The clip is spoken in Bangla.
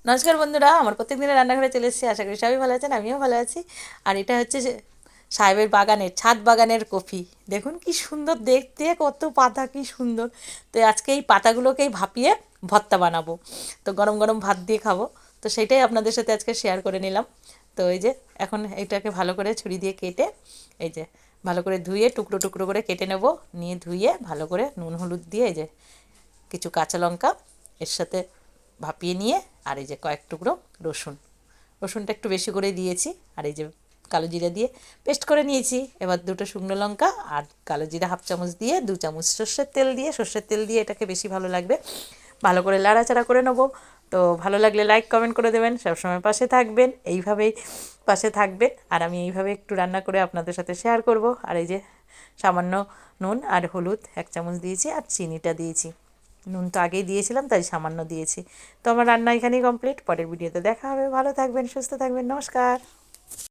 নমস্কার বন্ধুরা, আমার প্রত্যেক দিনের রান্নাঘরে চলে এসেছি। আশা করি সবাই ভালো আছেন, আমিও ভালো আছি। আর এটা হচ্ছে যে সাহেবের বাগানের ছাদ বাগানের কফি। দেখুন কি সুন্দর দেখতে, কত পাতা, কি সুন্দর। তো আজকে এই পাতাগুলোকেই ভাপিয়ে ভর্তা বানাবো। তো গরম গরম ভাত দিয়ে খাবো। তো সেটাই আপনাদের সাথে আজকে শেয়ার করে নিলাম। তো এই যে এখন এটাকে ভালো করে ছুরি দিয়ে কেটে, এই যে ভালো করে ধুয়ে টুকরো টুকরো করে কেটে নেব। নিয়ে ধুয়ে ভালো করে নুন হলুদ দিয়ে, এই যে কিছু কাঁচা লঙ্কা এর সাথে ভাপিয়ে নিয়ে, আর এই যে কয়েক টুকরো রসুন, রসুনটা একটু বেশি করে দিয়েছি। আর এই যে কালো জিরা দিয়ে পেস্ট করে নিয়েছি। এবার দুটো শুকনো লঙ্কা আর কালো জিরা হাফ চামচ দিয়ে 2 চামচ সর্ষের তেল দিয়ে এটাকে বেশি ভালো লাগবে, ভালো করে লাড়াচাড়া করে নেবো। তো ভালো লাগলে লাইক কমেন্ট করে দেবেন, সবসময় পাশে থাকবেন, এইভাবেই পাশে থাকবেন। আর আমি এইভাবে একটু রান্না করে আপনাদের সাথে শেয়ার করব। আর এই যে সামান্য নুন আর হলুদ 1 চামচ দিয়েছি, আর চিনিটা দিয়েছি। নুন তো আগেই দিয়েছিলাম, তাই সামান্য দিয়েছি। তো আমার রান্না এখানেই কমপ্লিট। পরের ভিডিওতে দেখা হবে। ভালো থাকবেন, সুস্থ থাকবেন, নমস্কার।